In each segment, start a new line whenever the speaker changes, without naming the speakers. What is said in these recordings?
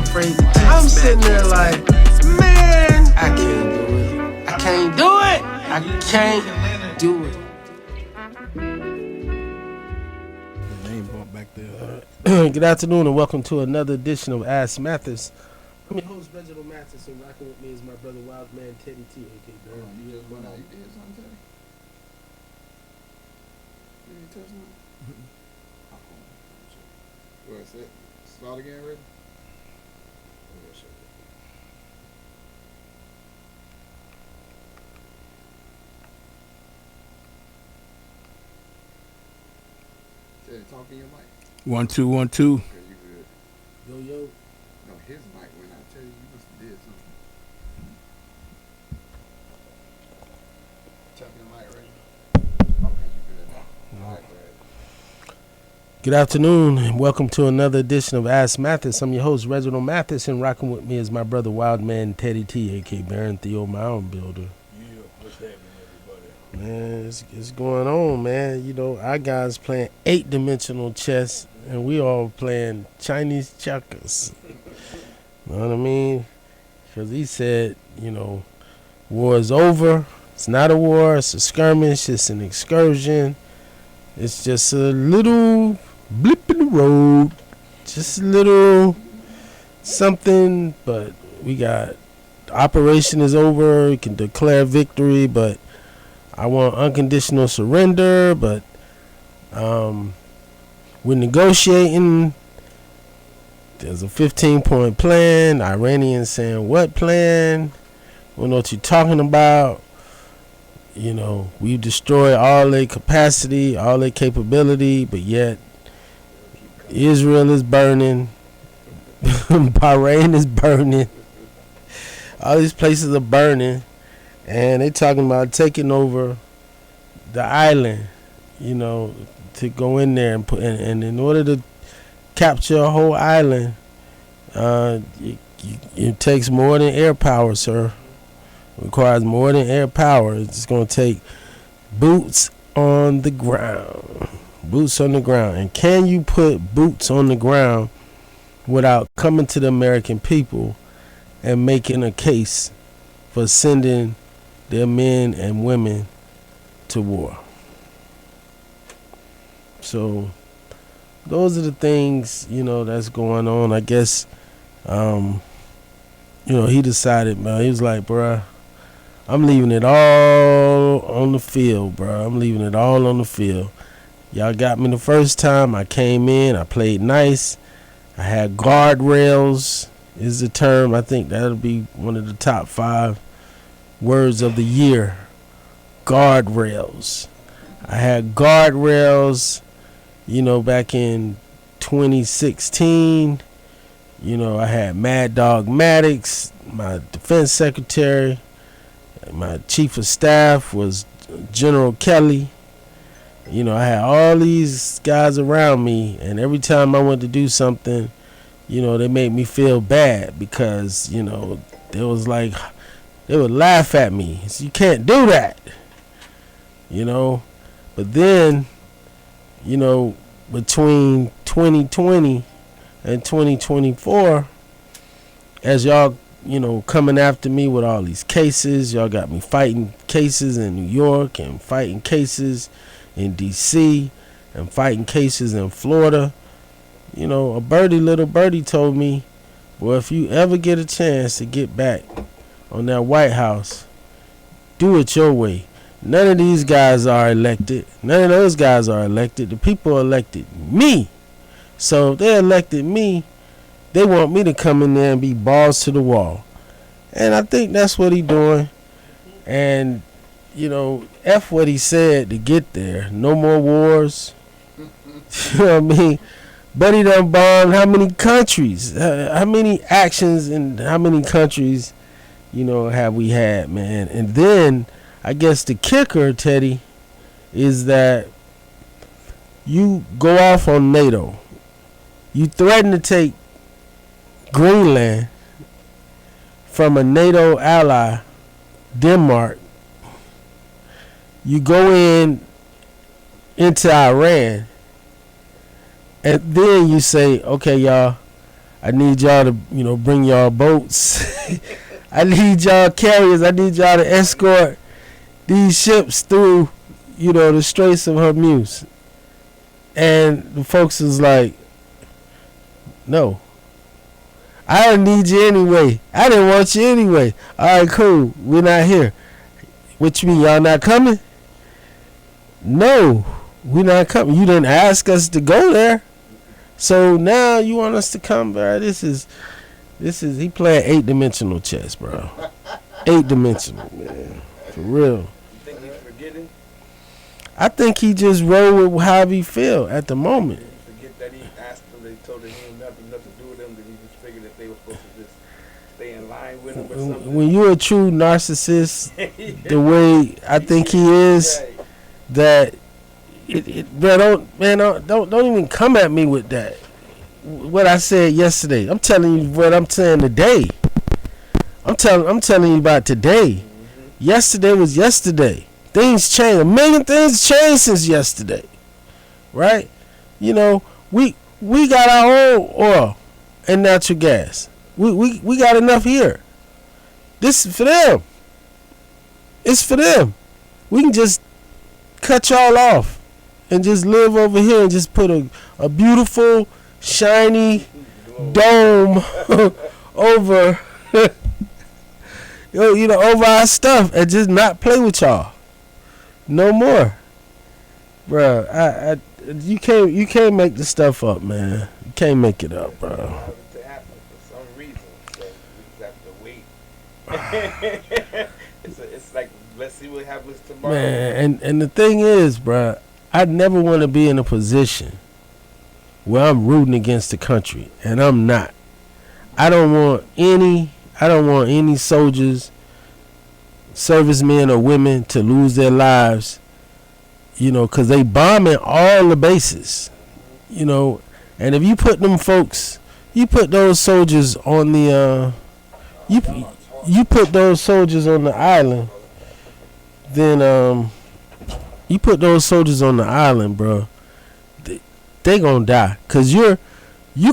afraid to take. I'm sitting there like, man, I can't do it. I can't do it. I can't do it. Good afternoon and welcome to another edition of Ask Mathis. I'm your host, Reggie Mathis, and rocking with me is my brother, Wild Man Teddy T, a.k.a. Baron Theo Mound-builder. You did something, Teddy? You didn't touch nothing? What's it? Start again, Reggie? Teddy, talk in your mic.
1 2 1 2.
Okay, you good. Yo. No, his mic went out. Tell you, you must have did something. Talk in the mic, Reggie. Okay, you good now. All right, Brad. Good afternoon and welcome to another edition of Ask Mathis. I'm your host, Reggie Mathis, and rocking with me is my brother, Wild Man Teddy T, a.k.a. Baron Theo Mound-builder.
What's happening, everybody?
Man, it's going on, man. You know, our guys playing 8-dimensional chess, and we all playing Chinese checkers. You know what I mean? Because he said, you know, war is over. It's not a war. It's a skirmish. It's an excursion. It's just a little blip in the road. Just a little something. But we got, the operation is over. We can declare victory, but I want unconditional surrender. But we're negotiating. There's a 15-point plan. Iranians saying, what plan? We don't know what you're talking about. You know, we destroy all their capacity, all their capability, but yet Israel is burning. Bahrain is burning. All these places are burning. And they talking about taking over the island, you know, to go in there and put, and in order to capture a whole island, it takes more than air power, sir. It requires more than air power. It's going to take boots on the ground. Boots on the ground. And can you put boots on the ground without coming to the American people and making a case for sending their men and women to war? So those are the things, you know, that's going on. I guess, you know, he decided, man, he was like, bruh, I'm leaving it all on the field, bruh. I'm leaving it all on the field. Y'all got me the first time. I came in. I played nice. I had guardrails is the term. I think that'll be one of the top 5 words of the year. Guardrails. I had guardrails, you know, back in 2016. You know, I had Mad Dog Maddox, my defense secretary. My chief of staff was General Kelly. You know, I had all these guys around me, and every time I went to do something, you know, they made me feel bad because, you know, they was like, they would laugh at me. So you can't do that, you know. But then, you know, between 2020 and 2024, as y'all, you know, coming after me with all these cases, y'all got me fighting cases in New York and fighting cases in D.C. and fighting cases in Florida. You know, a little birdie told me, well, if you ever get a chance to get back on that White House, do it your way. None of these guys are elected. None of those guys are elected. The people elected me. So if they elected me, they want me to come in there and be balls to the wall. And I think that's what he doing. And, you know, F what he said to get there. No more wars. You know what I mean? But he done bombed how many countries? How many actions in how many countries, you know, have we had, man? And then, I guess the kicker, Teddy, is that you go off on NATO. You threaten to take Greenland from a NATO ally, Denmark. You go into Iran, and then you say, okay, y'all, I need y'all to, bring y'all boats. I need y'all carriers. I need y'all to escort these ships through, the Straits of Hormuz. And the folks is like, no. I don't need you anyway. I didn't want you anyway. All right, cool. We're not here. What you mean, y'all not coming? No, we're not coming. You didn't ask us to go there. So now you want us to come, bro. This is he playing 8-dimensional chess, bro. 8-dimensional, man. For real.
You think he's forgetting?
I think he just roll with how he feel at the moment.
Forget that he asked them, they told him he had nothing to do with them, that he just figured that they were supposed to just stay in line with him or something.
When you're a true narcissist, the way I think he is, that bro, don't even come at me with that. What I said yesterday. I'm telling you what I'm saying today. I'm telling you about today. Mm-hmm. Yesterday was yesterday. Things change. A million things changed since yesterday. Right? We got our own oil and natural gas. We got enough here. This is for them. It's for them. We can just cut y'all off and just live over here and just put a beautiful, shiny dome over over our stuff and just not play with y'all no more, bruh. You can't make this stuff up, man. You can't make it up, bro.
To happen for some reason, so we just have to wait. It's like, let's see what happens tomorrow.
Man, and the thing is, bruh, I never want to be in a position where I'm rooting against the country, and I'm not. I don't want any soldiers, servicemen or women to lose their lives, because they bombing all the bases, and if you put them folks, you put those soldiers on the, you put those soldiers on the island, then, you put those soldiers on the island, bro, they gonna die, because you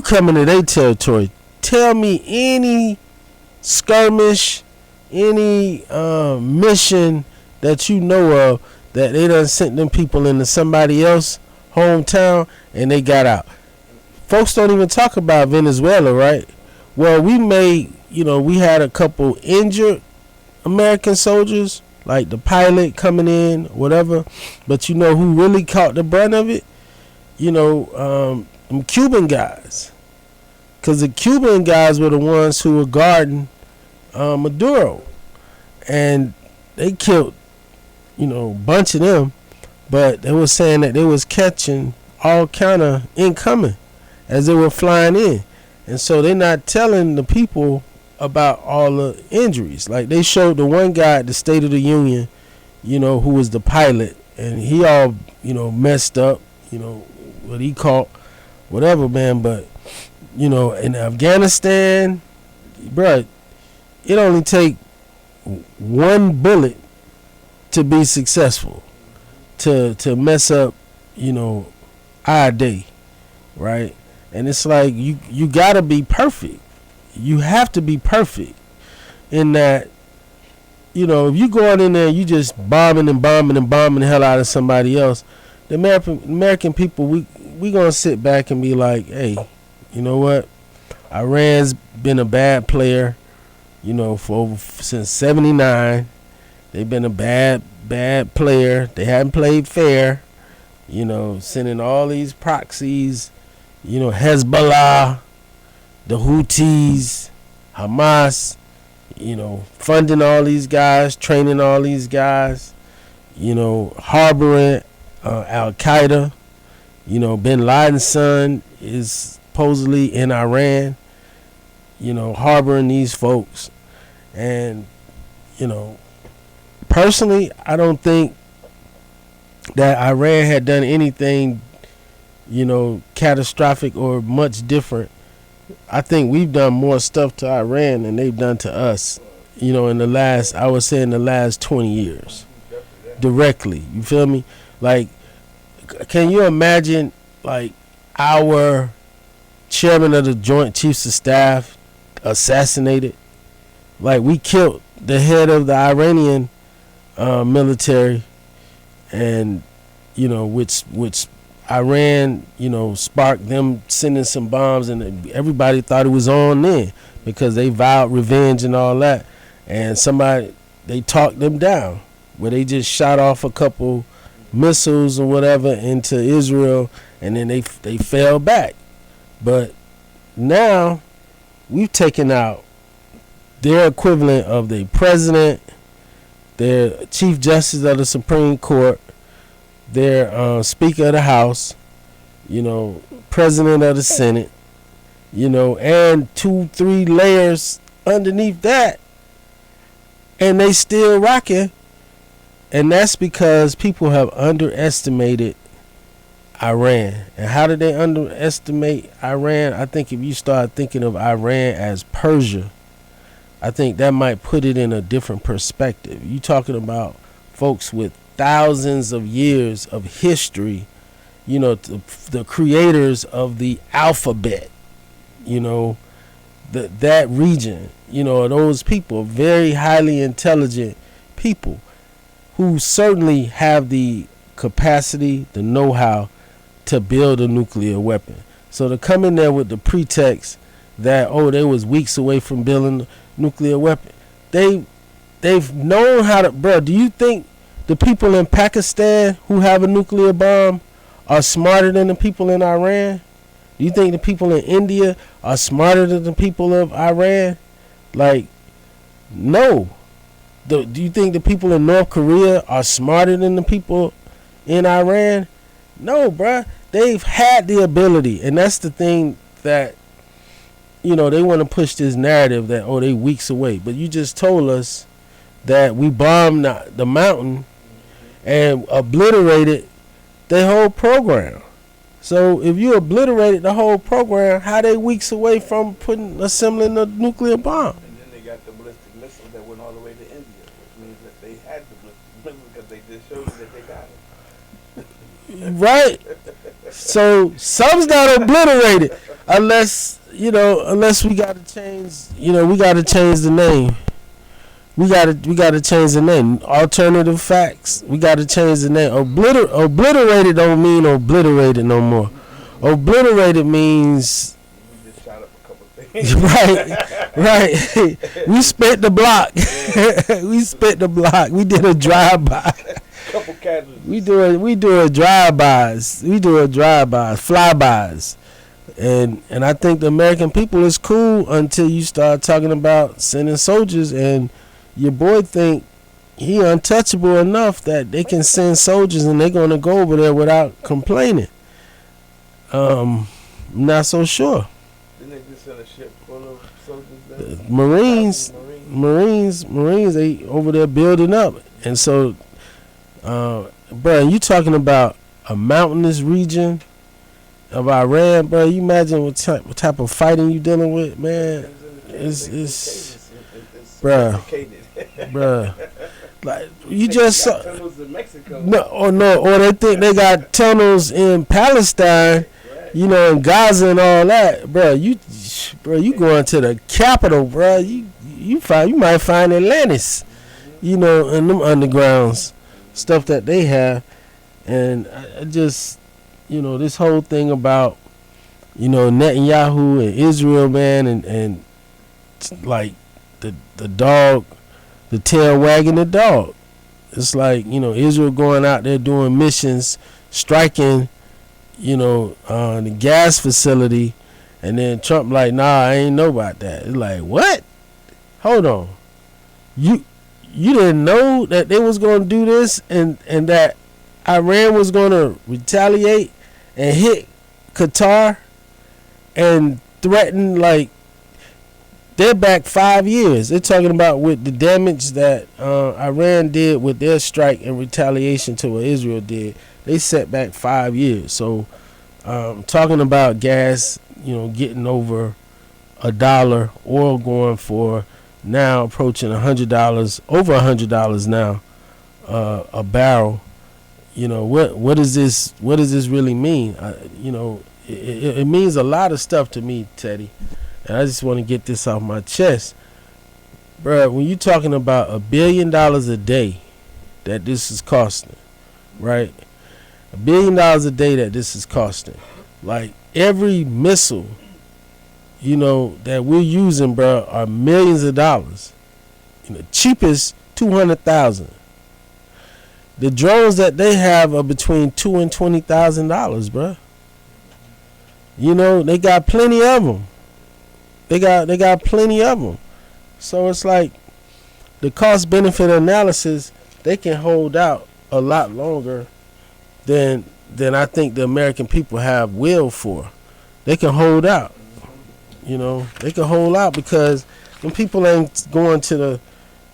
coming to their territory. Tell me any skirmish, any mission that you know of that they done sent them people into somebody else's hometown and they got out. Folks don't even talk about Venezuela, right? Well, we had a couple injured American soldiers, like the pilot coming in, whatever. But who really caught the brunt of it? Them Cuban guys. Because the Cuban guys were the ones who were guarding Maduro. And they killed, a bunch of them. But they were saying that they was catching all kind of incoming as they were flying in. And so they're not telling the people about all the injuries. Like, they showed the one guy at the State of the Union, who was the pilot. And he all, messed up, what he caught, whatever, man. But in Afghanistan, bruh, it only take one bullet to be successful, to mess up, our day, right? And it's like you gotta be perfect. You have to be perfect in that, if you going in there, you just bombing the hell out of somebody else. The American people, we gonna sit back and be like, hey, you know what? Iran's been a bad player, since '79. They've been a bad player. They haven't played fair, sending all these proxies, Hezbollah, the Houthis, Hamas, funding all these guys, training all these guys, harboring Al Qaeda. Bin Laden's son is supposedly in Iran, harboring these folks. And, personally, I don't think that Iran had done anything, catastrophic or much different. I think we've done more stuff to Iran than they've done to us, in the last 20 years. Directly. You feel me? Like, can you imagine, like, our chairman of the Joint Chiefs of Staff assassinated. Like, we killed the head of the Iranian military, and which Iran sparked them sending some bombs, and everybody thought it was on then because they vowed revenge and all that. And they talked them down, where they just shot off a couple missiles or whatever into Israel, and then they fell back. But now we've taken out their equivalent of the president, their chief justice of the Supreme Court, their speaker of the House, president of the Senate, and 2-3 layers underneath that, and they still rocking. And that's because people have underestimated Iran. And how did they underestimate Iran? I think if you start thinking of Iran as Persia, I think that might put it in a different perspective. You talking about folks with thousands of years of history, the creators of the alphabet, that region, those people, very highly intelligent people who certainly have the capacity, the know-how to build a nuclear weapon. So to come in there with the pretext that, they was weeks away from building a nuclear weapon, they've known how to, bro, do you think the people in Pakistan who have a nuclear bomb are smarter than the people in Iran? Do you think the people in India are smarter than the people of Iran? Like, no. Do you think the people in North Korea are smarter than the people in Iran? No, bruh. They've had the ability, and that's the thing that, they want to push this narrative that, they weeks away. But you just told us that we bombed the mountain and obliterated the whole program. So if you obliterated the whole program, how they weeks away from assembling a nuclear bomb?
And then they got the ballistic missiles that went all the way to India, which means that they had the ballistic missiles because they just showed you that they got them.
Right. So some's not obliterated unless we got to change. We got to change the name. We got to change the name. Alternative facts. We got to change the name. Obliterated don't mean obliterated no more. Obliterated means.
We just shot up a couple things.
Right. We spent the block. We spent the block. We did a drive-by.
Couple casualties.
We do a drive-bys. Flybys. And I think the American people is cool until you start talking about sending soldiers, and your boy think he untouchable enough that they can send soldiers and they're gonna go over there without complaining. Not so sure.
Didn't they just send a ship full of soldiers there?
Marines, they over there building up. And so, bro, you talking about a mountainous region of Iran, bro? You imagine what type of fighting you dealing with, man? It's bruh. Like, you just saw. Or they think they got tunnels in Palestine, in Gaza and all that, bruh. You going to the capital, bruh. You might find Atlantis, in them undergrounds, stuff that they have. And I just, this whole thing about, Netanyahu and Israel, man, and like the dog, the tail wagging the dog. It's like, Israel going out there doing missions, striking, the gas facility, and then Trump like, nah, I ain't know about that. It's like, what? Hold on. You didn't know that they was going to do this and that Iran was going to retaliate and hit Qatar and threaten, like, they're back 5 years. They're talking about with the damage that Iran did with their strike in retaliation to what Israel did. They set back 5 years. So talking about gas, getting over $1, oil going for now approaching $100, over $100 now a barrel. What does this really mean? it means a lot of stuff to me, Teddy. And I just want to get this off my chest. Bruh, when you're talking about $1 billion a day that this is costing, right? $1 billion a day that this is costing. Like, every missile, you know, that we're using, bruh, are millions of dollars. You know, cheapest, $200,000. The drones that they have are between $2,000 and $20,000, bruh. You know, they got plenty of them. They got plenty of them. So it's like the cost benefit analysis, they can hold out a lot longer than I think the American people have will for. They can hold out. You know, they can hold out because when people ain't going to the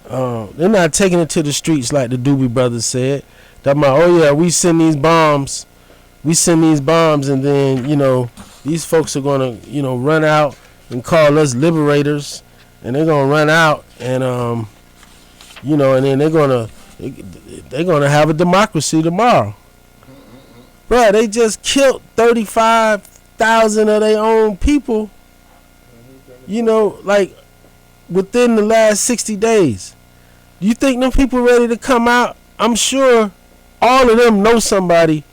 they're not taking it to the streets like the Doobie Brothers said. Talking about, oh yeah, we send these bombs, and then, you know, these folks are gonna, you know, run out and call us liberators, and they're gonna run out and you know, and then they're gonna have a democracy tomorrow. Bruh, they just killed 35,000 of their own people, you know, like within the last 60 days. You think them people ready to come out? I'm sure all of them know somebody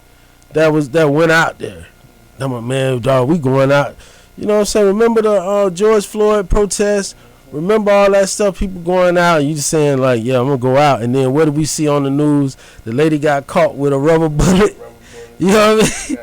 that went out there. I'm like, man, dog, we going out. You know what I'm saying? Remember the George Floyd protests? Remember all that stuff, people going out, and you just saying like, yeah, I'm going to go out. And then what did we see on the news? The lady got caught with a rubber bullet. You know what I mean?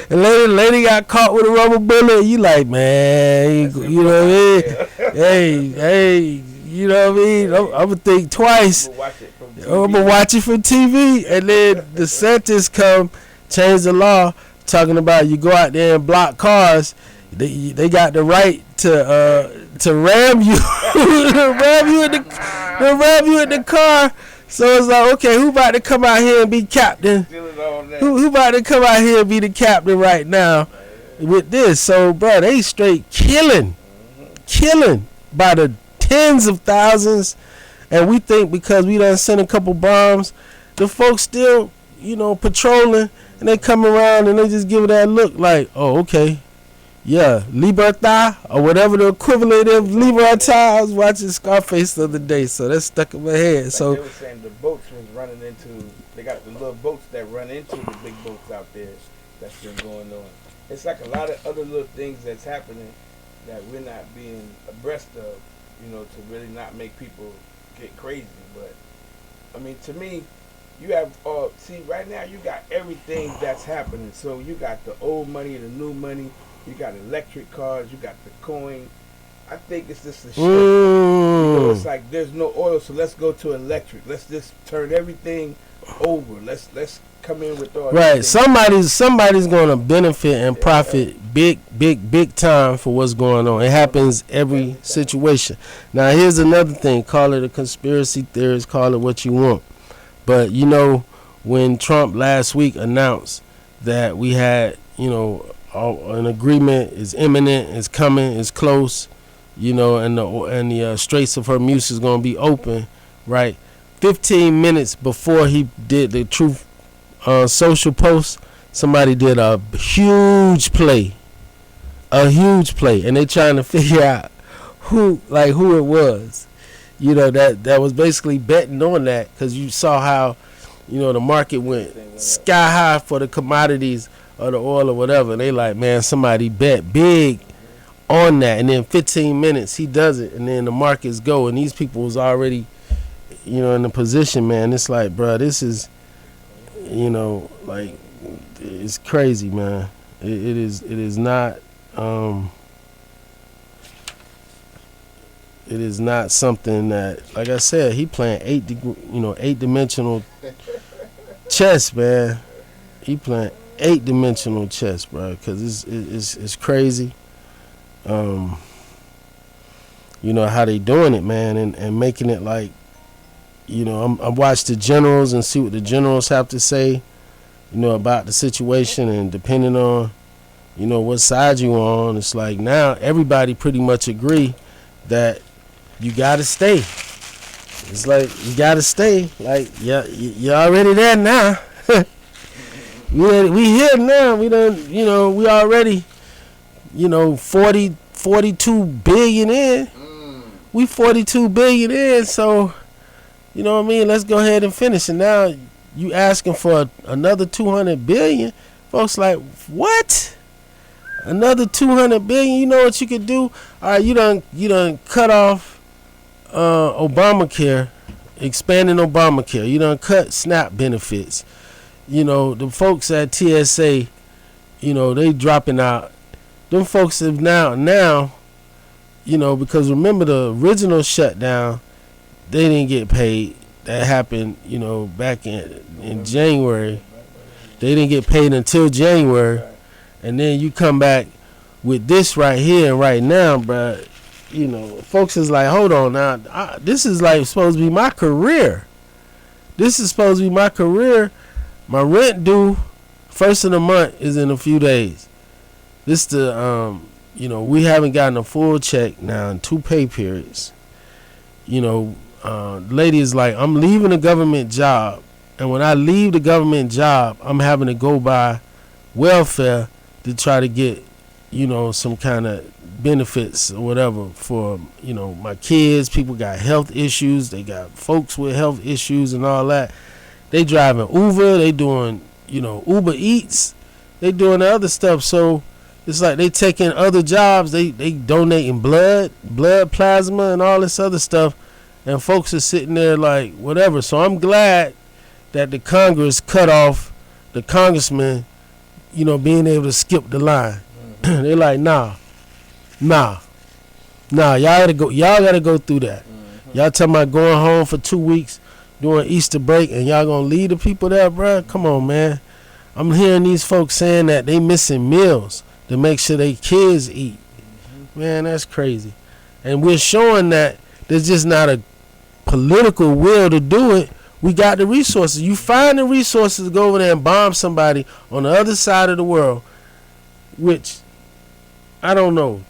The lady got caught with a rubber bullet. You like, man, you know what I mean? Hey, you know what I mean? I'm going to think twice. I'm going to watch it from TV. And then the sentence come, change the law, talking about you go out there and block cars. They got the right to ram you, ram you in the car. So it's like, okay, who about to come out here and be captain? Who about to come out here and be the captain right now with this? So, bro, they straight killing by the tens of thousands. And we think because we done sent a couple bombs, the folks still, you know, patrolling, and they come around and they just give it that look like, oh, okay. Yeah, Libertad, or whatever the equivalent of Libertad. I was watching Scarface the other day, so that's stuck in my head.
Like
so
they were saying the boats was running into, they got the little boats that run into the big boats out there that's been going on. It's like a lot of other little things that's happening that we're not being abreast of, you know, to really not make people get crazy. But, I mean, to me, you have, see, right now you got everything that's happening. So you got the old money, the new money. You got electric cars. You got the coin. I think it's just a shift. You know, it's like there's no oil, so let's go to electric. Let's just turn everything over. Let's come in with all.
Right. Somebody's going to benefit and profit big time for what's going on. It happens every situation. Now here's another thing. Call it a conspiracy theorist. Call it what you want. But you know, when Trump last week announced that we had, you know, an agreement is imminent, is coming, is close, you know, and the Straits of Hormuz is going to be open, right? 15 minutes before he did the Truth social post, somebody did a huge play, and they trying to figure out who it was, you know, that was basically betting on that, because you saw how, you know, the market went sky high for the commodities or the oil or whatever. And they like, man, somebody bet big on that. And then 15 minutes, he does it. And then the markets go. And these people was already, you know, in the position, man. It's like, bro, this is, you know, like, it's crazy, man. It is not, it is not something that, like I said, he playing 8-dimensional chess, man. He playing 8-dimensional chess, bro, because it's crazy. You know how they doing it, man, and making it like, you know, I watch the generals and see what the generals have to say, you know, about the situation, and depending on, you know, what side you on, it's like now everybody pretty much agree that you gotta stay. It's like you gotta stay. Like, yeah, you're already there now. We here now. We done, we already, 42 billion in. We 42 billion in, so, you know what I mean? Let's go ahead and finish. And now you asking for another 200 billion. Folks like, what? Another 200 billion? You know what you could do? All right, you done cut off Obamacare, expanding Obamacare. You done cut SNAP benefits. The folks at TSA, they dropping out. Them folks have now, because remember the original shutdown, they didn't get paid. That happened, back in January. They didn't get paid until January. And then you come back with this right here and right now, bruh. Folks is like, hold on now. This is like supposed to be my career. This is supposed to be my career. My rent due first of the month is in a few days. This we haven't gotten a full check now in 2 pay periods. Lady is like, I'm leaving a government job, and when I leave the government job, I'm having to go by welfare to try to get, some kind of benefits or whatever for, my kids. People got health issues. They got folks with health issues and all that. They driving Uber. They doing, Uber Eats. They doing the other stuff. So it's like they taking other jobs. They donating blood plasma and all this other stuff. And folks are sitting there like whatever. So I'm glad that the Congress cut off the congressman, being able to skip the line. They like, nah. Y'all gotta go through that. Y'all talking about going home for 2 weeks during Easter break, and y'all gonna leave the people there, bruh? Come on, man. I'm hearing these folks saying that they missing meals to make sure their kids eat. Man, that's crazy. And we're showing that there's just not a political will to do it. We got the resources. You find the resources to go over there and bomb somebody on the other side of the world, which I don't know.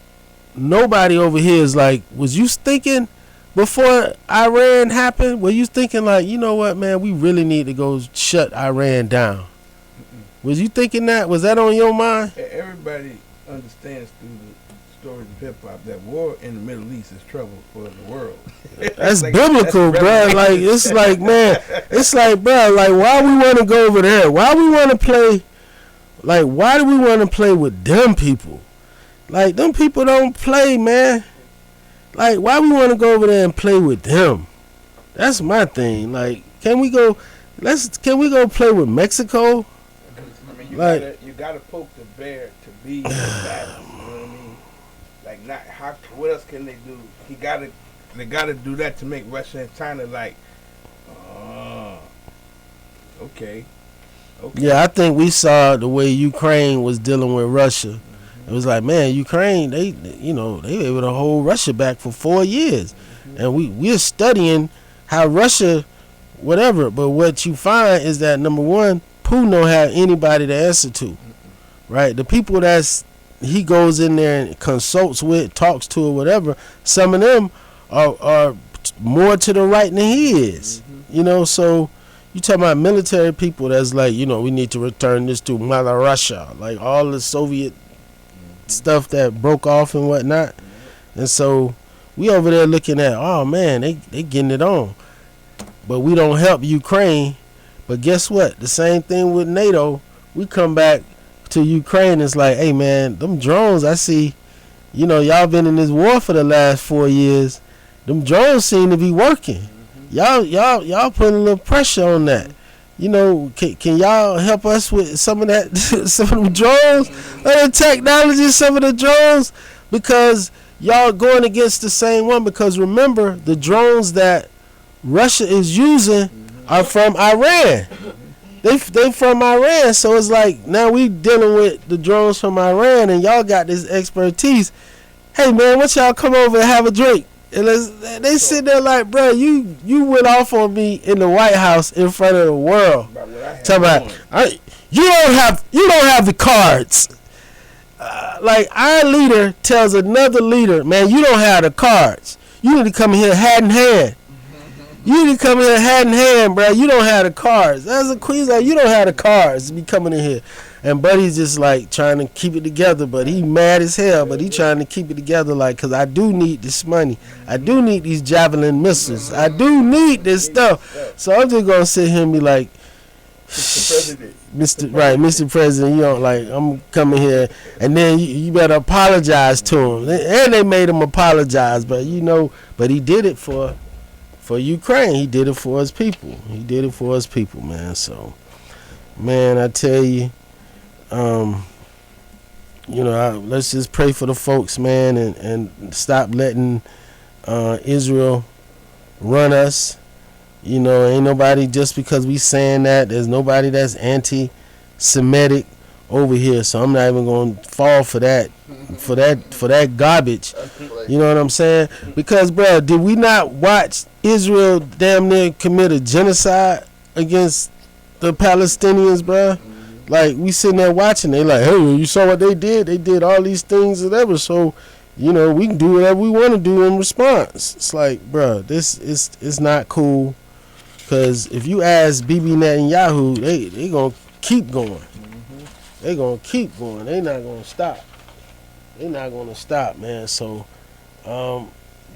Nobody over here is like, was you thinking before Iran happened? Were you thinking like, you know what, man, we really need to go shut Iran down? Was you thinking that? Was that on your mind?
Everybody understands through the stories of hip hop that war in the Middle East is trouble for the world.
That's like, biblical, bro. Like it's like, man, it's like, bro, like why we want to go over there? Why we want to play? Like, why do we want to play with them people? Like, them people don't play, man. Like, why we want to go over there and play with them? That's my thing. Like, can we go play with Mexico?
I mean, you gotta poke the bear to be the battle. You know what I mean? Like, what else can they do? They gotta do that to make Russia and China like, okay.
Yeah, I think we saw the way Ukraine was dealing with Russia. It was like, man, Ukraine, they were able to hold Russia back for 4 years. And we're studying how Russia, whatever. But what you find is that, number one, Putin don't have anybody to answer to, right? The people he goes in there and consults with, talks to or whatever, some of them are more to the right than he is. So you talking about military people that's like, we need to return this to Mother Russia, like all the Soviet stuff that broke off and whatnot. And so we over there looking at, oh man, they getting it on. But we don't help Ukraine. But guess what? The same thing with NATO. We come back to Ukraine, it's like, hey man, them drones I see, y'all been in this war for the last 4 years. Them drones seem to be working. Y'all putting a little pressure on that. Can y'all help us with some of that, some of the drones, the technology, some of the drones, because y'all going against the same one. Because remember, the drones that Russia is using are from Iran. They from Iran, so it's like now we dealing with the drones from Iran, and y'all got this expertise. Hey man, what y'all come over and have a drink? And they sit there like, bro, you went off on me in the White House in front of the world. Talking about, you don't have the cards. Like our leader tells another leader, man, you don't have the cards. You need to come here hand in hand. You need to come here hand in hand, bro. You don't have the cards. As a queen, like, you don't have the cards to be coming in here. And Buddy's just like trying to keep it together, but he mad as hell. But he trying to keep it together, like, cause I do need this money. I do need these javelin missiles. I do need this stuff. So I'm just gonna sit here and be like,
Mr. President.
Mr. President, you don't like. I'm coming here, and then you better apologize to him. And they made him apologize, but but he did it for Ukraine. He did it for his people. He did it for his people, man. So, man, I tell you, let's just pray for the folks, man, and stop letting Israel run us. Ain't nobody, just because we saying that, there's nobody that's anti-Semitic over here. So I'm not even gonna fall for that garbage. You know what I'm saying? Because, bro, did we not watch Israel damn near commit a genocide against the Palestinians, bro? Like, we sitting there watching. They like, hey, you saw what they did? They did all these things, whatever. So, we can do whatever we want to do in response. It's like, bro, this is not cool. Because if you ask Bibi Netanyahu, they going to keep going. They going to keep going. They not going to stop. They not going to stop, man. So,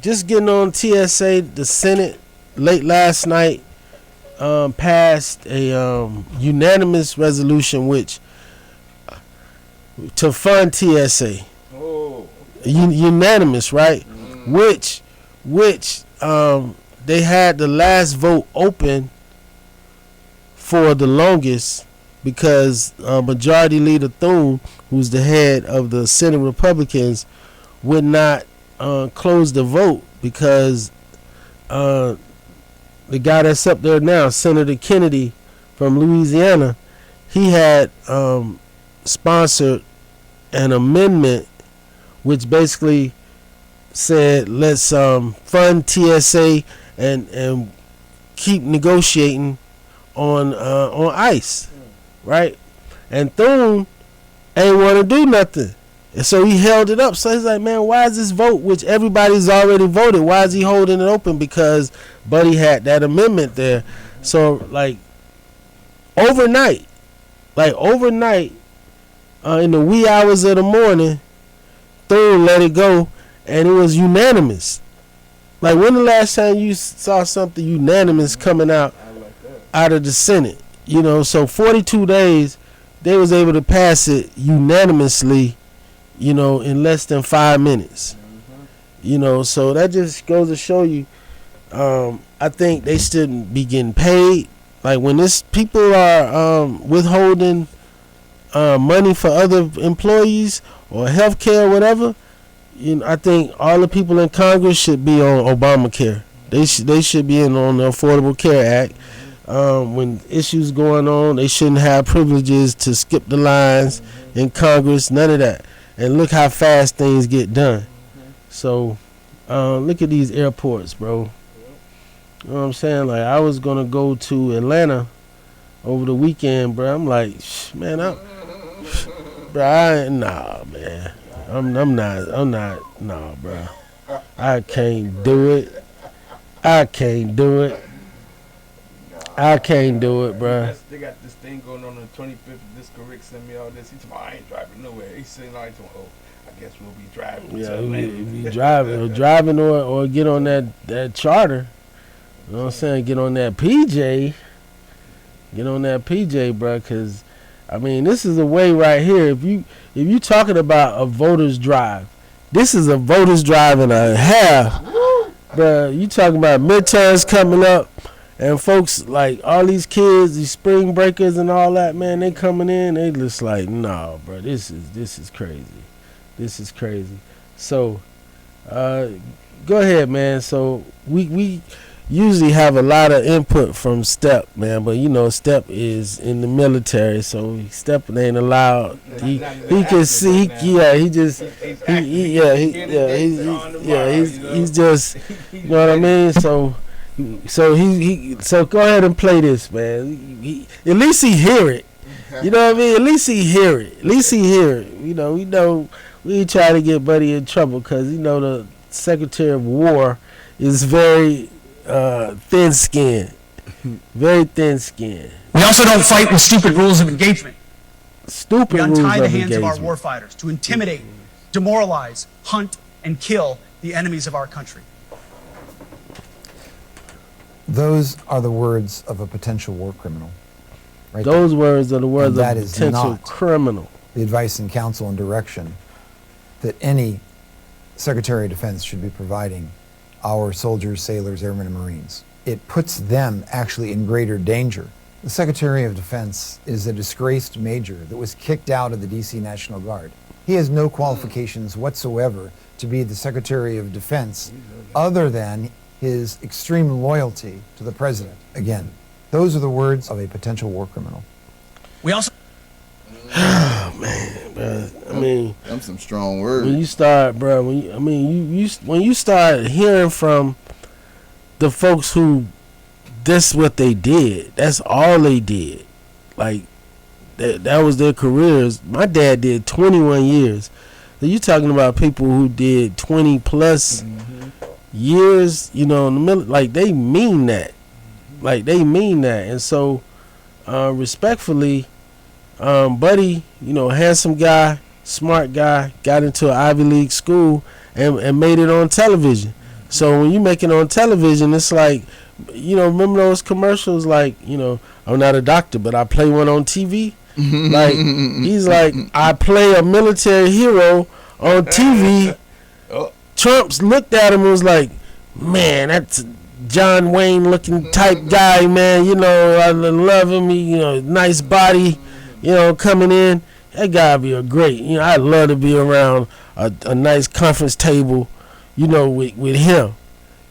just getting on TSA, the Senate late last night passed a unanimous resolution to fund TSA.
Oh.
Unanimous, right? Which they had the last vote open for the longest because Majority Leader Thune, who's the head of the Senate Republicans, would not close the vote because the guy that's up there now, Senator Kennedy from Louisiana, he had sponsored an amendment which basically said, let's fund TSA and keep negotiating on ICE, right? And Thune ain't want to do nothing, and so he held it up. So he's like, man, why is this vote, which everybody's already voted, why is he holding it open? Because Buddy had that amendment there. So like overnight, in the wee hours of the morning, Thune let it go, and it was unanimous. Like, when the last time you saw something unanimous coming out of the Senate? So 42 days, they was able to pass it unanimously, in less than 5 minutes. So that just goes to show you, I think they shouldn't be getting paid. Like, when people are withholding money for other employees or health care or whatever, I think all the people in Congress should be on Obamacare. They should be on the Affordable Care Act. When issues going on, they shouldn't have privileges to skip the lines in Congress. None of that. And look how fast things get done. So look at these airports, bro. You know what I'm saying? Like, I was gonna go to Atlanta over the weekend, bro. I'm like, man, nah, man. I'm not, nah, bro. I can't do it. I can't do it, bro.
They got this thing going on the 25th. This Rick sent me all this. He told me, I ain't driving nowhere. He's saying, I guess we'll be driving.
Yeah, we be driving or get on that charter. You know what I'm saying? Get on that PJ. Bro, because I mean, this is a way right here. If you talking about a voter's drive, this is a voter's drive and a half. Bro, you talking about midterms coming up, and folks, like, all these kids, these spring breakers and all that, man, they coming in, they just like, nah, bro, this is crazy. This is crazy. So, go ahead, man. So we usually have a lot of input from Step, man, but Step is in the military, so Step ain't allowed. He can see, he's just, you know what I mean? So go ahead and play this, man. At least he hear it. You know what I mean? At least he hear it. We know we ain't trying to get Buddy in trouble because the Secretary of War is very thin skinned. Very thin skinned.
We also don't fight with stupid rules of engagement.
Stupid
We
rules
untie
of
the hands of our
engagement.
warfighters to intimidate, demoralize, hunt, and kill the enemies of our country.
Those are the words of a potential war criminal. Right
Those words are the words
And
of
that
a
is
potential
not
criminal.
the advice and counsel and direction that any Secretary of Defense should be providing our soldiers, sailors, airmen, and Marines. It puts them actually in greater danger. The Secretary of Defense is a disgraced major that was kicked out of the D.C. National Guard. He has no qualifications whatsoever to be the Secretary of Defense other than his extreme loyalty to the President. Again, those are the words of a potential war criminal.
We also
Oh man, bro. I mean,
Them some strong words.
when you start, bro. When you start hearing from the folks who that's what they did. That's all they did. Like that was their careers. My dad did 21 years. So you talking about people who did 20 plus years, you know, in the middle. Like they mean that. Like they mean that. And so, respectfully, Buddy, you know, handsome guy, smart guy, got into an Ivy League school and made it on television. So when you make it on television, it's like, you know, remember those commercials like, you know, I'm not a doctor, but I play one on TV. Like he's like, I play a military hero on TV. Trump's looked at him and was like, man, that's a John Wayne looking type guy, man. You know, I love him. He, you know, nice body, you know, coming in. That guy be a great, you know, I'd love to be around a nice conference table, you know, with him.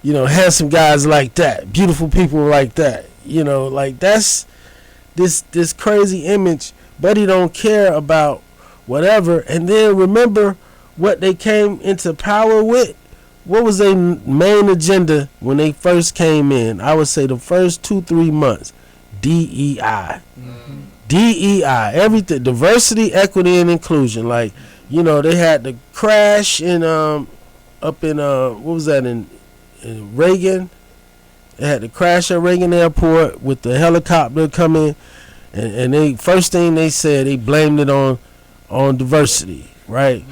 You know, handsome guys like that, beautiful people like that. You know, like that's this crazy image, but he don't care about whatever. And then remember what they came into power with. What was their main agenda when they first came in? I would say the first 2-3 months, DEI. DEI, everything, diversity, equity, and inclusion. Like, you know, they had the crash in up in what was that in Reagan? They had the crash at Reagan Airport with the helicopter coming, and they first thing they said, they blamed it on diversity, right?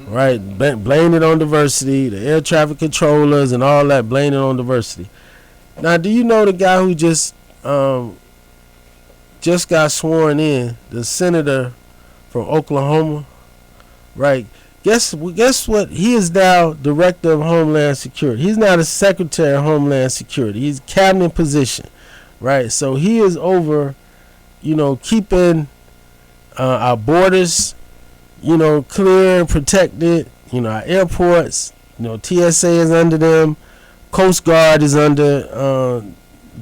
Right, blamed it on diversity, the air traffic controllers and all that, blamed it on diversity. Now, do you know the guy who just got sworn in, the senator from Oklahoma, right? Guess what? He is now director of Homeland Security. He's not a secretary of Homeland Security. He's cabinet position, right? So he is over, you know, keeping our borders, you know, clear and protected. You know, our airports, you know, TSA is under them, Coast Guard is under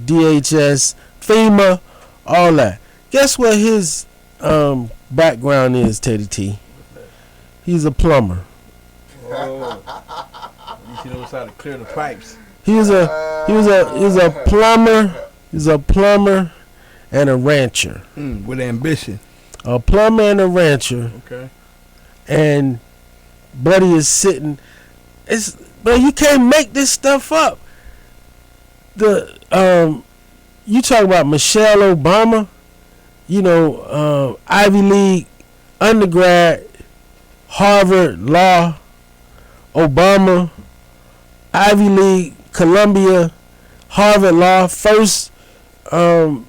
DHS, FEMA, all that. Guess what his background is, Teddy T? He's a plumber.
Oh, he knows how to clear the pipes.
He's a plumber. He's a plumber and a rancher.
With ambition.
A plumber and a rancher.
Okay.
And Buddy is sitting. But you can't make this stuff up. You talk about Michelle Obama, you know, Ivy League undergrad, Harvard Law, Obama, Ivy League, Columbia, Harvard Law, first, you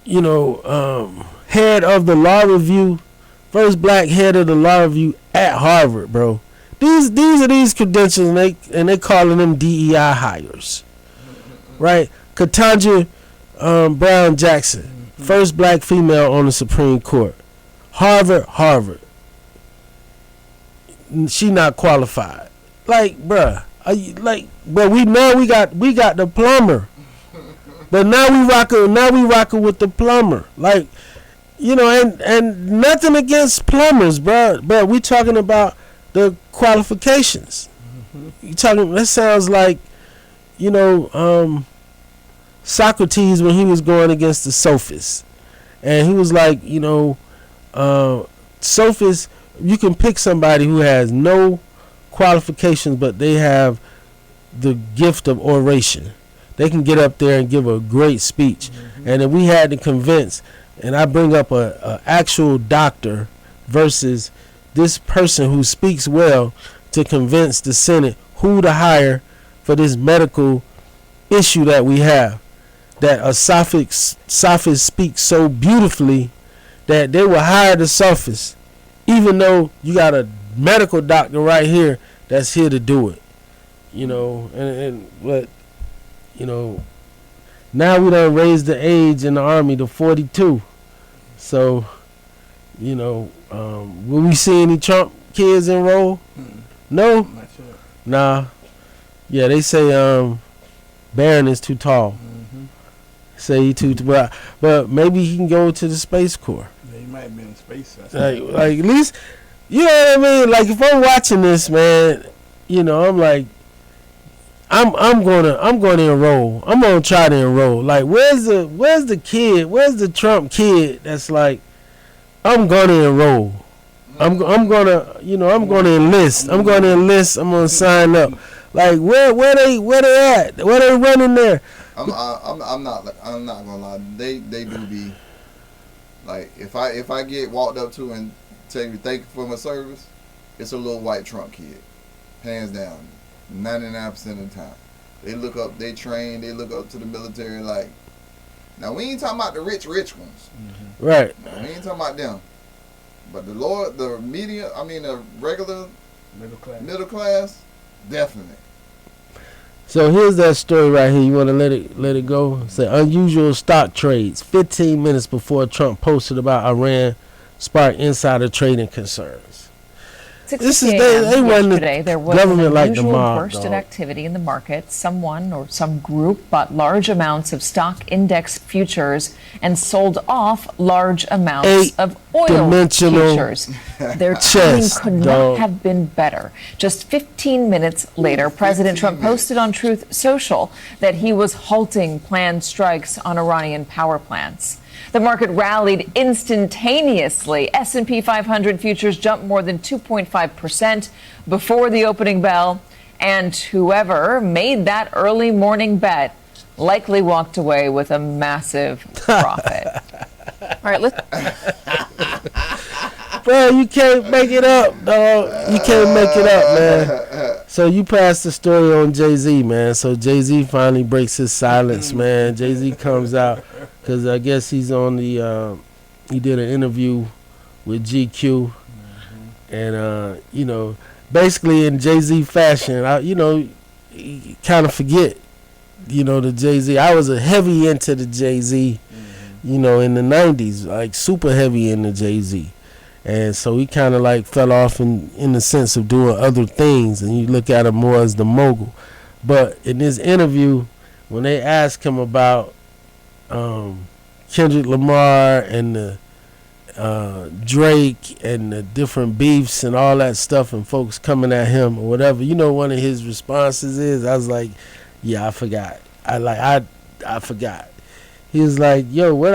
know, head of the law review, first black head of the law review at Harvard, bro. These are these credentials, and they calling them DEI hires, right? Ketanji Brown Jackson, first black female on the Supreme Court, Harvard. She not qualified. Like, bruh, but we know we got the plumber, but now we rocking with the plumber, like. You know, and nothing against plumbers, bro. But we talking about the qualifications. You talking? That sounds like, you know, Socrates when he was going against the sophists, and he was like, you know, sophists. You can pick somebody who has no qualifications, but they have the gift of oration. they can get up there and give a great speech. And if we had to convince, and I bring up a actual doctor versus this person who speaks well to convince the Senate who to hire for this medical issue that we have, that a sophist speaks so beautifully that they will hire the sophist, even though you got a medical doctor right here that's here to do it. You know, but you know, now we done raised the age in the Army to 42. So, you know, will we see any Trump kids enroll? No?
Not sure.
Nah. Yeah, they say Baron is too tall. Say he too, but maybe he can go to the Space Corps.
Yeah, he might be in space.
Like at least, you know what I mean? Like if I'm watching this, man, you know, I'm like, I'm going to enroll. I'm going to try to enroll. Like where's the kid? Where's the Trump kid that's like, I'm going to enroll. I'm going to, you know, I'm going to enlist. I'm going to sign up. Like where they at? Where they running there?
I'm not gonna lie. They do be like, if I get walked up to and tell me thank you for my service, it's a little white Trump kid, hands down, 99% of the time. They look up, they train, they look up to the military. Like, now we ain't talking about the rich ones,
right?
Now, we ain't talking about them, but the regular middle class, definitely.
So here's that story right here. You want to let it go? It's unusual stock trades. 15 minutes before Trump posted about Iran sparked insider trading concerns.
6 a.m. yesterday, there was an unusual burst of
dog.
activity in the market. Someone or some group bought large amounts of stock index futures and sold off large amounts of oil futures. Their timing could not have been better. Just 15 minutes later, President Trump posted on Truth Social that he was halting planned strikes on Iranian power plants. The market rallied instantaneously. S&P 500 futures jumped more than 2.5% before the opening bell, and whoever made that early morning bet likely walked away with a massive profit. All right, let's...
Bro, you can't make it up, dog. You can't make it up, man. So you passed the story on Jay-Z, man. So Jay-Z finally breaks his silence, man. Jay-Z comes out. Because I guess he's on the, he did an interview with GQ. And, you know, basically in Jay-Z fashion, you kind of forget, you know, the Jay-Z. I was heavy into the Jay-Z, you know, in the 90s, like super heavy into Jay-Z. And so he kind of like fell off in the sense of doing other things. And you look at him more as the mogul. But in this interview, when they asked him about Kendrick Lamar and the Drake and the different beefs and all that stuff and folks coming at him or whatever, you know, one of his responses is, I was like, yeah, I forgot. I forgot. He was like, yo, what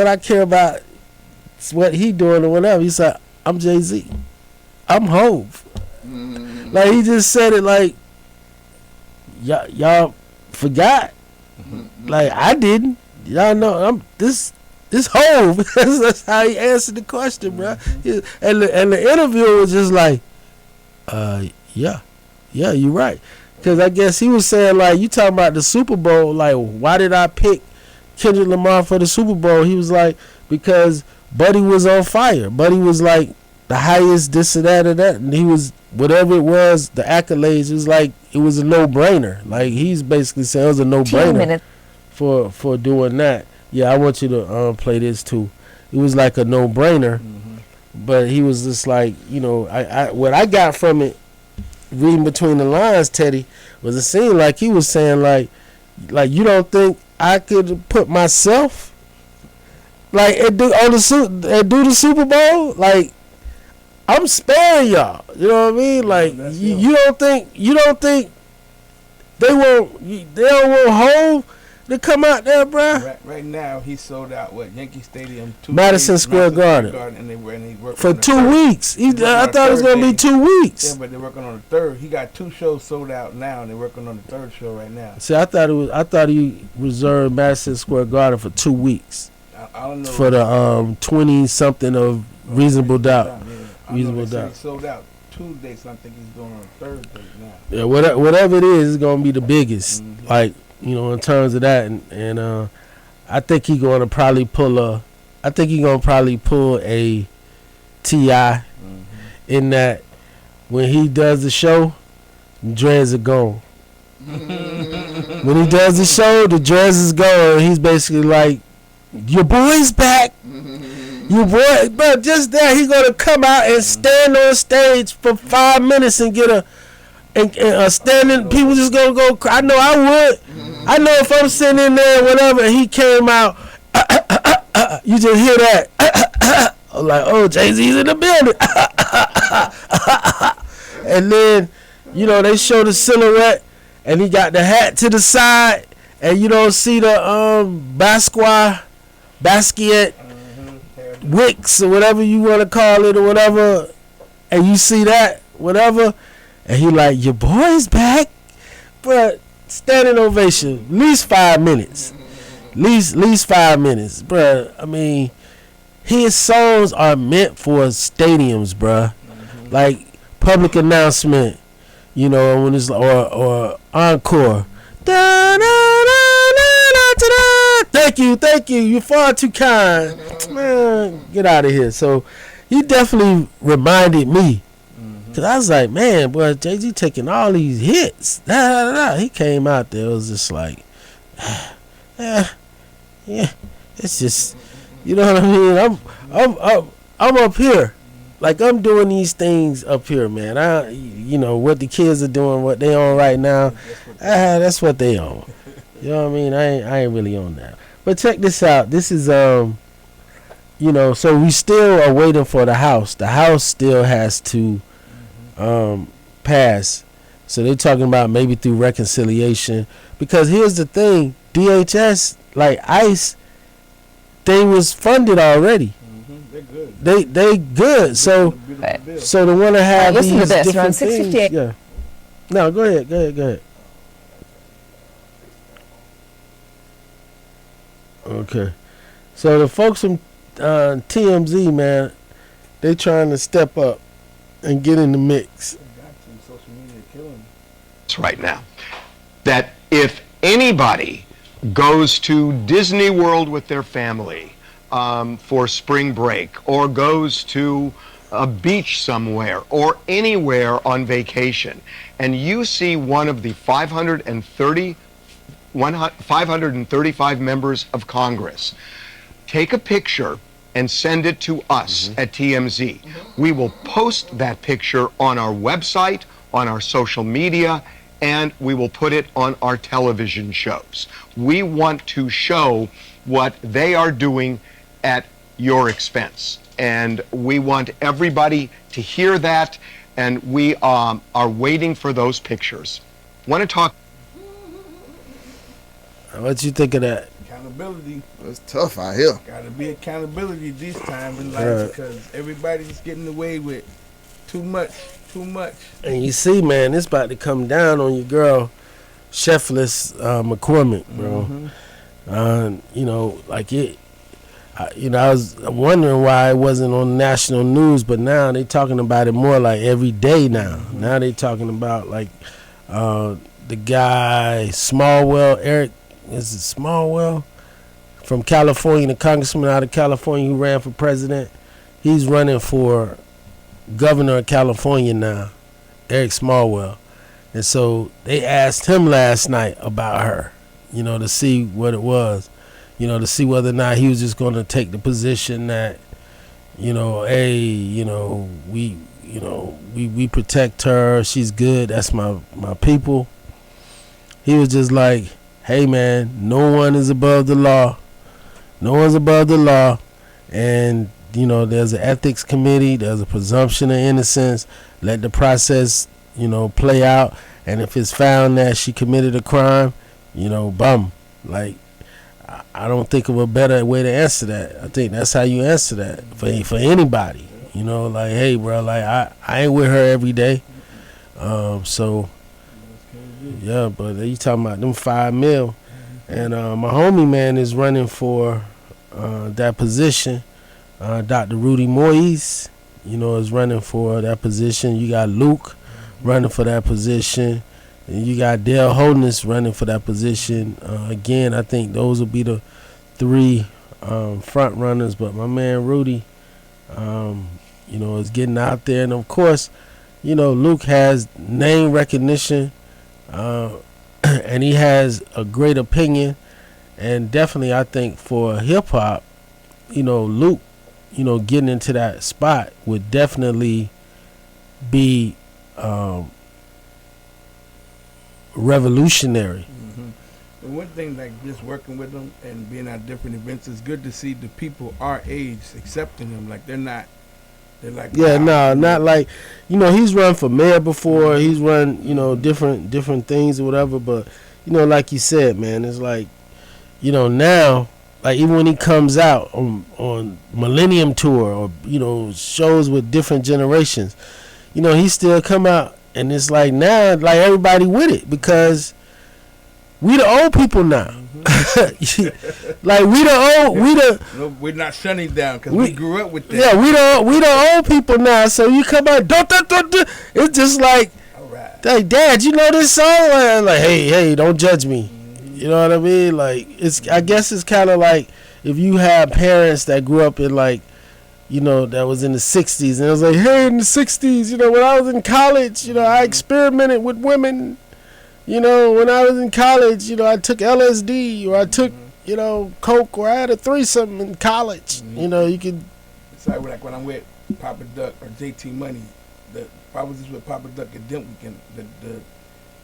I care about is what he doing or whatever. He said, I'm Jay-Z. I'm Hove. Like he just said it like y'all forgot. Like I didn't. Y'all know I'm this Hove. That's how he answered the question, bro. And the interviewer was just like, yeah, you're right. Because I guess he was saying like, you talking about the Super Bowl? Like, why did I pick Kendrick Lamar for the Super Bowl? He was like, because Buddy was on fire. Buddy was like the highest this and that and that, and he was whatever it was, the accolades. It was like it was a no-brainer. Like he's basically saying it was a no-brainer for doing that. Yeah, I want you to play this too. It was like a no-brainer, but he was just like, you know, I what I got from it, reading between the lines, Teddy, was it seemed like he was saying like you don't think I could put myself like and do the Super Bowl? Like I'm sparing y'all. You know what I mean? Like you don't think they don't want Hov to come out there, bruh.
Right now, he sold out Yankee Stadium,
Madison Square Garden,
and they working
for
on
2 weeks. I thought it was gonna be 2 weeks.
Yeah, but they're working on the third. He got 2 shows sold out now, and they're working on the third show right now.
See, I thought he reserved Madison Square Garden for 2 weeks.
I don't know
for the 20 something of Reasonable Doubt. Reasonable Doubt.
He sold out 2 dates. I think he's going on the third date now.
Yeah, whatever it is, it's gonna be the biggest. Like, you know, in terms of that, and I think he's gonna probably pull a T.I. in that when he does the show, the dreads are gone. When he does the show, the dreads is gone. He's basically like, your boy's back. Your boy, but just there, he gonna come out and stand on stage for 5 minutes and get a standing. People just gonna go. I know I would. I know if I'm sitting in there, or whatever, and he came out, you just hear that. I'm like, oh, Jay-Z's in the building. And then, you know, they show the silhouette, and he got the hat to the side, and you don't see the Basquiat wicks or whatever you want to call it or whatever, and you see that whatever, and he like, your boy's back, but standing ovation, at least 5 minutes, least 5 minutes, bruh. I mean, his songs are meant for stadiums, bruh. Like public announcement, you know, when it's or encore. Da, da, da, da, da, da. Thank you. You're far too kind. Man, get out of here. So he definitely reminded me. Because I was like, man, boy, Jay-Z taking all these hits. He came out there. It was just like, yeah. It's just, you know what I mean? I'm up here. Like, I'm doing these things up here, man. You know, what the kids are doing, what they on right now, that's what they on. You know what I mean? I ain't really on that. But check this out. This is, you know, so we still are waiting for the House. The House still has to pass. So they're talking about maybe through reconciliation. Because here's the thing. DHS, like ICE, they was funded already.
They're good.
They good. So the one that have
listen
these
to this.
different
Around 6:58.
things. Yeah. No, go ahead. Okay. So the folks from TMZ, man, they trying to step up and get in the mix.
Right now, that if anybody goes to Disney World with their family for spring break, or goes to a beach somewhere or anywhere on vacation, and you see one of the 535 members of Congress, take a picture and send it to us at TMZ. We will post that picture on our website, on our social media, and we will put it on our television shows. We want to show what they are doing at your expense. And we want everybody to hear that, and we are waiting for those pictures. Want to talk?
What you think of that?
Accountability.
It's tough out here.
Got to be accountability this time in life, because everybody's getting away with too much.
And you see, man, this about to come down on your girl, Chefless McCormick, bro. You know, like it. You know, I was wondering why it wasn't on national news, but now they talking about it more like every day now. Now they talking about like the guy Smallwell, Eric, is it Smallwell? From California, the congressman out of California who ran for president. He's running for governor of California now, Eric Smallwell. And so they asked him last night about her, you know, to see what it was, you know, to see whether or not he was just going to take the position that, you know, hey, you know, we protect her, she's good, that's my people. He was just like, hey man, no one is above the law. No one's above the law. And you know, there's an ethics committee, there's a presumption of innocence. Let the process, you know, play out. And if it's found that she committed a crime, you know, Like, I don't think of a better way to answer that. I think that's how you answer that for anybody. You know, like, hey, bro, like I ain't with her every day. So yeah, but you talking about them $5 million, and my homie man is running for that position. Dr. Rudy Moyes, you know, is running for that position. You got Luke running for that position. And you got Dale Holness running for that position. Again, I think those will be the 3 front runners. But my man Rudy, you know, is getting out there. And, of course, you know, Luke has name recognition. And he has a great opinion. And definitely, I think for hip-hop, you know, Luke, you know, getting into that spot would definitely be revolutionary.
And one thing, like just working with them and being at different events, it's good to see the people our age accepting them. Like they're like,
yeah,
wow.
not like, you know, he's run for mayor before. He's run, you know, different things or whatever. But, you know, like you said, man, it's like, you know, now, like even when he comes out on Millennium Tour or, you know, shows with different generations, you know, he still come out. And it's like now, like everybody with it because we the old people now. Like
we're not shutting down because we grew up with that.
Yeah, we the old people now. So you come out, it's just like, all right. Hey, Dad, you know this song? Like, hey, don't judge me. You know what I mean? Like I guess it's kind of like if you have parents that grew up in like, you know, that was in the 60s. And it was like, hey, in the 60s, you know, when I was in college, you know, I experimented with women. You know, when I was in college, you know, I took LSD or I took, you know, Coke or I had a threesome in college. You know, you could.
It's like when I'm with Papa Duck or JT Money. I was just with Papa Duck at Dent Weekend. The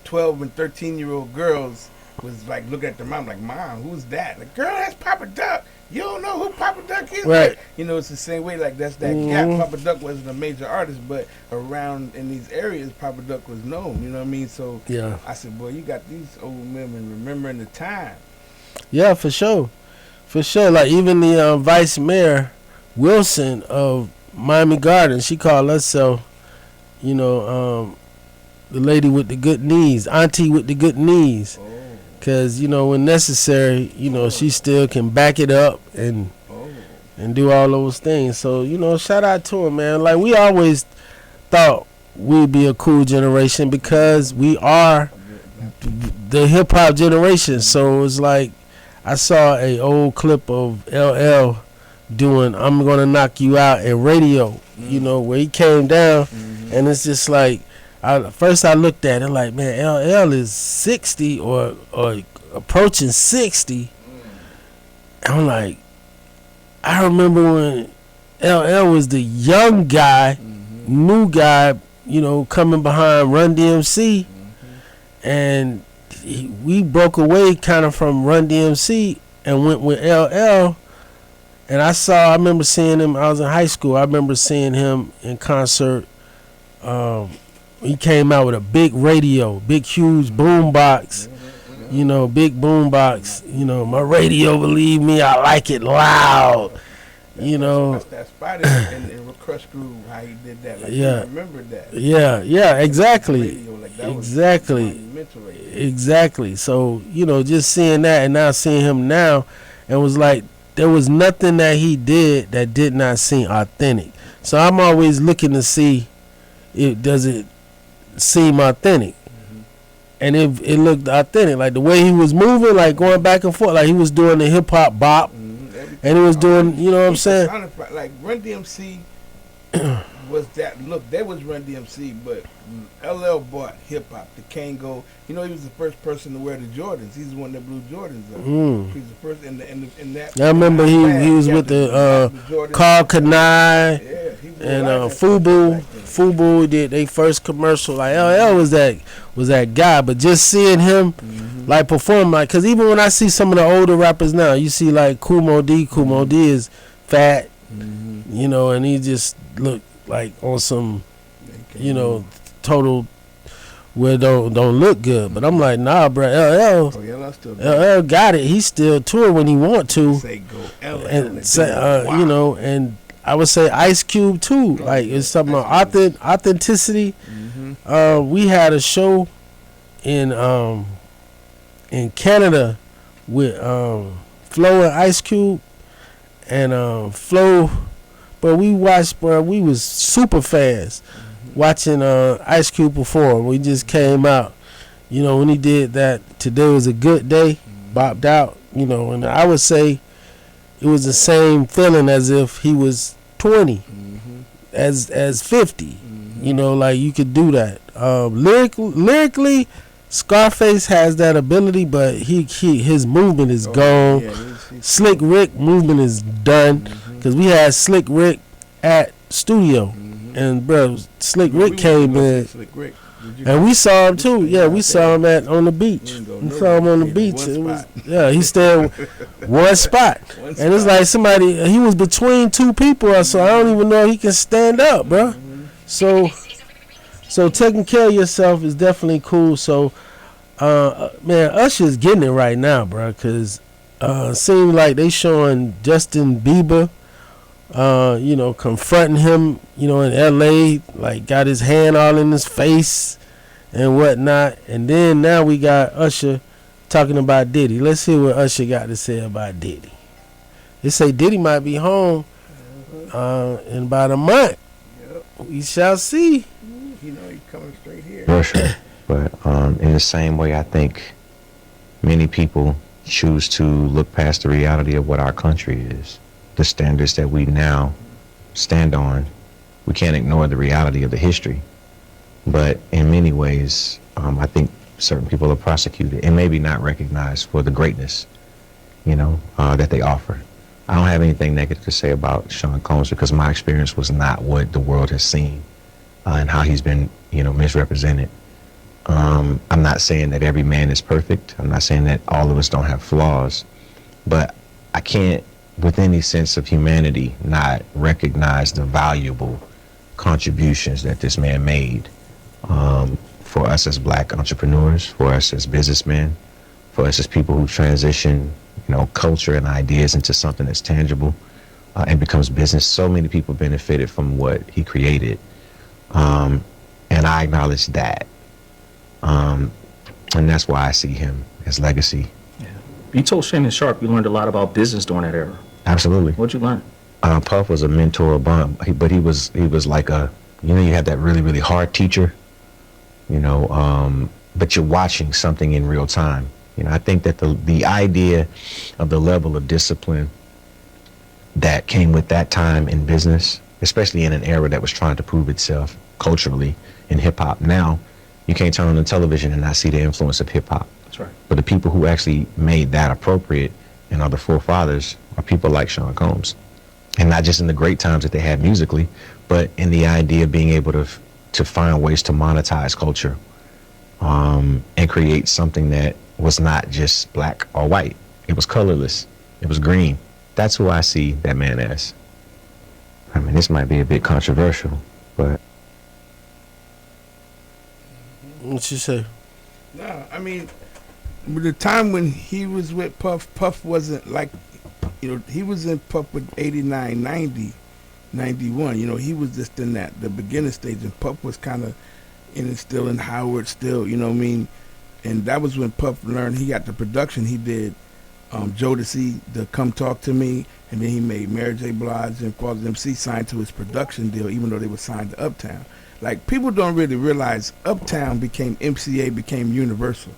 12 and 13-year-old girls was like looking at their mom like, Mom, who's that? Like, girl, that's Papa Duck. You don't know who Papa Duck is?
Right.
Like, you know, it's the same way. Like, that's that gap. Papa Duck wasn't a major artist, but around in these areas, Papa Duck was known. You know what I mean? So
yeah.
I said, boy, you got these old women remembering the time.
Yeah, for sure. For sure. Like, even the Vice Mayor Wilson of Miami Gardens, she called herself, you know, the lady with the good knees, auntie with the good knees. Because, you know, when necessary, you know, she still can back it up and do all those things. So, you know, shout out to her, man. Like, we always thought we'd be a cool generation because we are the hip-hop generation. So, it's like I saw a old clip of LL doing I'm Gonna Knock You Out in radio, you know, where he came down. And it's just like, first I looked at it like, man, LL is 60 or approaching 60. I'm like, I remember when LL was the young guy, new guy, you know, coming behind Run DMC. And we broke away kind of from Run DMC and went with LL. And I remember seeing him, I was in high school, I remember seeing him in concert. He came out with a big radio, big huge boom box, you know, big boom box. You know, my radio, believe me, I like it loud. You know,
that's that spot in Crush Groove, how he did that. Like,
yeah,
I remember that.
Yeah, exactly,
Radio, like, that
exactly. So, you know, just seeing that and now seeing him now, it was like there was nothing that he did that did not seem authentic. So I'm always looking to see does it seem authentic. And it looked authentic, like the way he was moving, like going back and forth, like he was doing the hip hop bop, and he was doing, you know what I'm saying?
Like Run DMC was that look. That was Run DMC, but LL bought hip hop. The Kango, you know, he was the first person to wear the Jordans. He's the one that blew Jordans up. He's the first in that. I
remember he was with the Carl Kanai and Fubu. Fubu did their first commercial. Like LL was that guy, but just seeing him like perform, like, cause even when I see some of the older rappers now, you see like Kumo D is fat, you know, and he just looked like on some, you know, total where don't look good. But I'm like, nah, bro. LL got it. He still tour when he want to.
Say go LL
and say, you know, and I would say Ice Cube too. Like it's something about authenticity. We had a show in Canada with Flo and Ice Cube, and Flo, but we watched, bro. We was super fans watching Ice Cube perform. We just came out, you know, when he did that. Today was a good day, bopped out, you know, and I would say it was the same feeling as if he was 20, as 50. You know, like you could do that. Lyrically, Scarface has that ability, but his movement is gone. Slick Rick movement is done, because we had Slick Rick at studio, and bro, Slick Rick came in, and we saw him too. Yeah, we saw him on the beach. We saw him on the beach. It was, he stayed one spot, and it's like he was between two people, so I don't even know if he can stand up, bro. So taking care of yourself is definitely cool. So, man, Usher's getting it right now, bro, because seems like they showing Justin Bieber, you know, confronting him, you know, in L.A., like got his hand all in his face and whatnot. And then now we got Usher talking about Diddy. Let's hear what Usher got to say about Diddy. They say Diddy might be home in about a month. We shall see.
You know he's coming straight here.
For sure. But in the same way, I think many people choose to look past the reality of what our country is, the standards that we now stand on. We can't ignore the reality of the history. But in many ways, I think certain people are prosecuted and maybe not recognized for the greatness, you know, that they offer. I don't have anything negative to say about Sean Combs, because my experience was not what the world has seen and how he's been, you know, misrepresented. I'm not saying that every man is perfect. I'm not saying that all of us don't have flaws, but I can't, with any sense of humanity, not recognize the valuable contributions that this man made for us as black entrepreneurs, for us as businessmen, for us as people who transition, you know, culture and ideas into something that's tangible and becomes business. So many people benefited from what he created, and I acknowledge that. And that's why I see him as legacy.
Yeah. You told Shannon Sharp you learned a lot about business during that era.
Absolutely.
What'd you learn?
Puff was a mentor, but he was like a, you know, you have that really, really hard teacher, you know, but you're watching something in real time. You know, I think that the idea of the level of discipline that came with that time in business, especially in an era that was trying to prove itself culturally in hip hop. Now, you can't turn on the television and not see the influence of hip hop.
That's right.
But the people who actually made that appropriate and are the forefathers are people like Sean Combs. And not just in the great times that they had musically, but in the idea of being able to find ways to monetize culture and create something that was not just black or white. It was colorless. It was green. That's who I see that man as. I mean, this might be a bit controversial, but...
What you say?
No, I mean, the time when he was with Puff, Puff wasn't like, you know, he was in Puff with 89, 90, 91. You know, he was just in the beginning stage, and Puff was kind of still in Howard still, you know what I mean? And that was when Puff learned, he got the production. He did Jodeci, the Come Talk to Me, and then he made Mary J. Blige and Quality MC signed to his production deal, even though they were signed to Uptown. Like, people don't really realize Uptown became MCA, became Universal.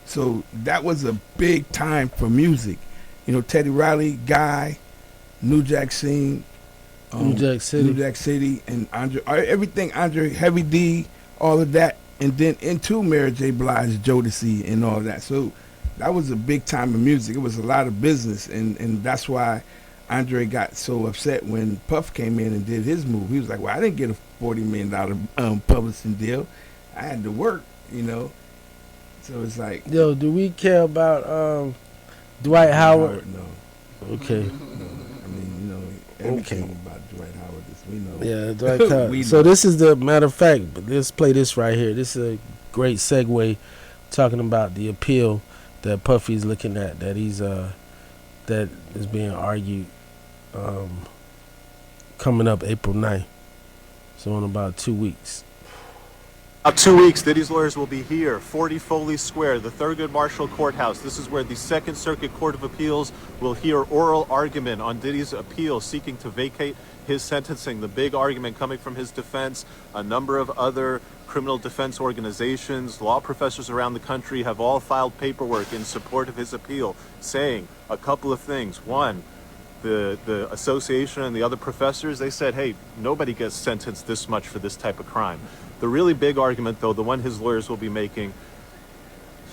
So that was a big time for music. You know, Teddy Riley, Guy, New Jack Scene,
New Jack
City, and Andre, everything, Andre, Heavy D, all of that, and then into Mary J. Blige, Jodeci, and all that. So that was a big time of music. It was a lot of business, and that's why Andre got so upset when Puff came in and did his move. He was like, well, I didn't get a $40 million publishing deal. I had to work, you know. So it's like...
Yo, do we care about Dwight Howard?
No.
Okay.
No. I mean, you know, everything about Dwight.
Dwight Howard. We know.
Yeah, Dwight Howard. So this is the matter of fact. Let's play this right here. This is a great segue, talking about the appeal that Puffy's looking at. That he's that is being argued, coming up April 9th. So in about 2 weeks.
About 2 weeks, Diddy's lawyers will be here, 40 Foley Square, the Thurgood Marshall Courthouse. This is where the Second Circuit Court of Appeals will hear oral argument on Diddy's appeal seeking to vacate his sentencing. The big argument coming from his defense. A number of other criminal defense organizations, law professors around the country have all filed paperwork in support of his appeal, saying a couple of things. One, the association and the other professors, they said, hey, nobody gets sentenced this much for this type of crime. The really big argument, though, the one his lawyers will be making,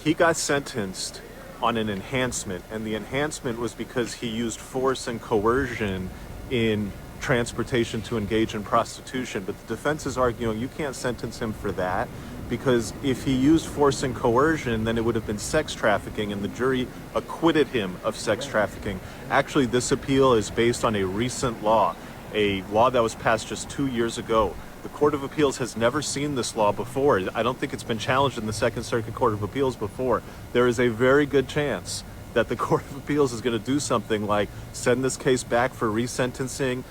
he got sentenced on an enhancement, and the enhancement was because he used force and coercion in transportation to engage in prostitution. But the defense is arguing you can't sentence him for that, because if he used force and coercion, then it would have been sex trafficking, and the jury acquitted him of sex trafficking. Actually, this appeal is based on a recent law, a law that was passed just 2 years ago. The Court of Appeals has never seen this law before. I don't think it's been challenged in the Second Circuit Court of Appeals before. There is a very good chance that the Court of Appeals is going to do something like send this case back for resentencing,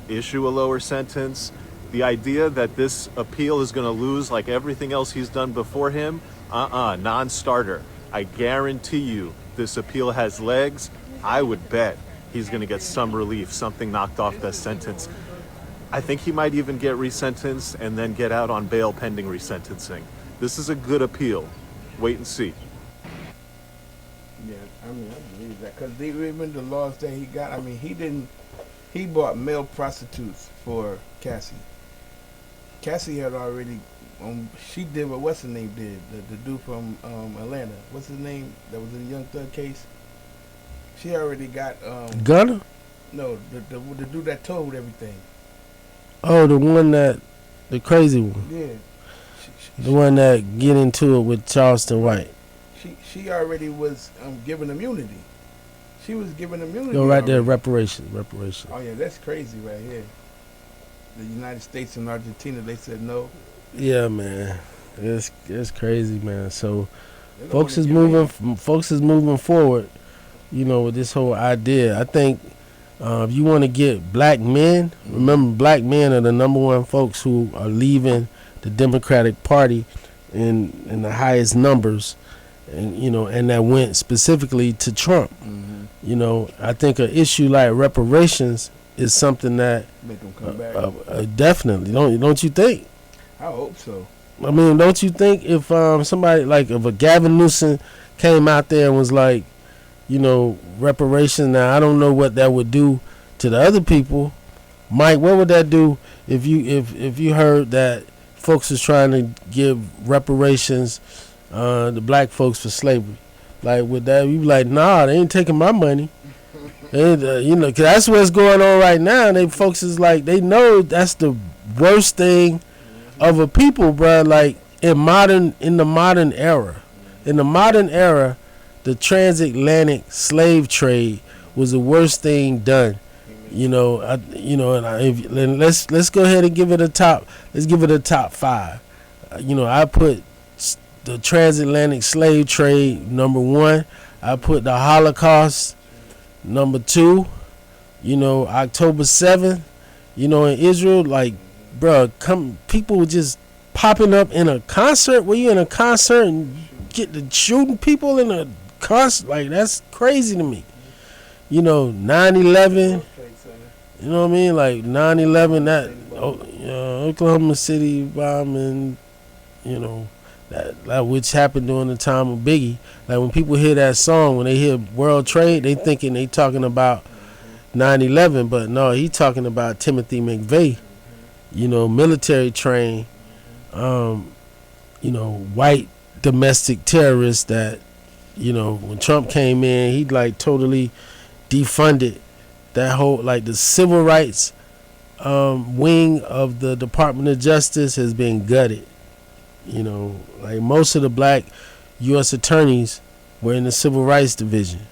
issue a lower sentence. The idea that this appeal is going to lose like everything else he's done before him, non-starter. I guarantee you this appeal has legs. I would bet he's going to get some relief, something knocked off that sentence. I think he might even get resentenced and then get out on bail pending resentencing. This is a good appeal. Wait and see.
Yeah, I believe that, because even the laws that he got, he bought male prostitutes for Cassie. Cassie had already, she did what what's his name did, the dude from Atlanta. What's his name? That was in the Young Thug case. She already got
Gunner?
No, the dude that told everything.
Oh, the crazy one.
Yeah.
The one that get into it with Charleston White.
She already was given immunity. She was given immunity.
Go right there,
already.
reparations.
Oh yeah, that's crazy right here. The United States and Argentina, they said no.
Yeah, man, it's crazy, man. So folks is moving forward, with this whole idea. I think if you want to get black men, remember black men are the number one folks who are leaving the Democratic Party in the highest numbers, and and that went specifically to Trump. I think an issue like reparations is something that
make them come back.
Definitely, don't you think?
I hope so.
Don't you think if somebody if a Gavin Newsom came out there and was like, reparations? Now I don't know what that would do to the other people. Mike, what would that do if you heard that folks is trying to give reparations to black folks for slavery? Like, would that you be like, nah, they ain't taking my money? And, 'cause that's what's going on right now. They folks is like, they know that's the worst thing of a people, bruh. Like in the modern era, the transatlantic slave trade was the worst thing done. Let's go ahead and give it a top. Let's give it a top 5. I put the transatlantic slave trade number 1. I put the Holocaust number 2. October 7th. In Israel, like, bruh, people were just popping up in a concert. Were you in a concert and get to shooting people in a concert? Like, that's crazy to me. 9/11. You know what I mean? Like 9/11, that Oklahoma City bombing. That which happened during the time of Biggie. Like when people hear that song, when they hear World Trade, they thinking they talking about 9/11, but no, he talking about Timothy McVeigh. Military trained, white domestic terrorists that, when Trump came in, he like totally defunded that whole, like the civil rights wing of the Department of Justice has been gutted. Like most of the black U.S. attorneys were in the civil rights division,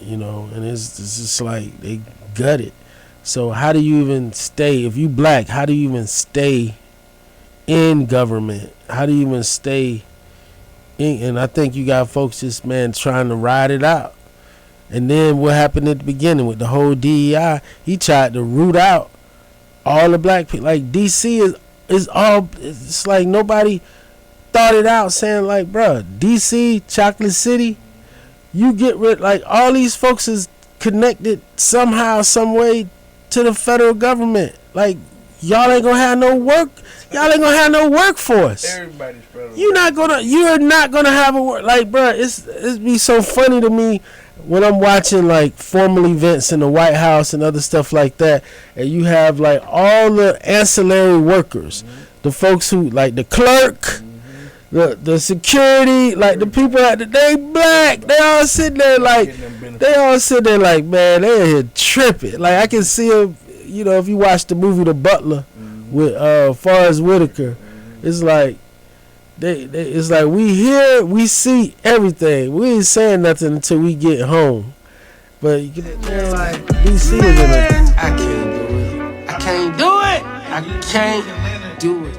and it's just like they gutted. So how do you even stay, if you black, how do you even stay in government? How do you even stay in? And I think you got folks just, man, trying to ride it out. And then what happened at the beginning with the whole DEI, he tried to root out all the black people. Like DC is all, it's like nobody thought it out, saying like, bruh, DC, Chocolate City, you get rid, like all these folks is connected somehow, some way to the federal government. Like y'all ain't gonna have no work. Y'all ain't gonna have no workforce.
Everybody's federal.
You're not gonna have a work. Like, bruh, it's be so funny to me when I'm watching like formal events in the White House and other stuff like that, and you have like all the ancillary workers, the folks who like the clerk, the security, like the people they black, they all sit there like, man, they're here tripping. Like I can see them, you know, if you watch the movie The Butler with Forrest Whitaker, it's like it's like we hear, we see everything. We ain't saying nothing until we get home. But you get like DC is in it.
I can't do it. I can't do it.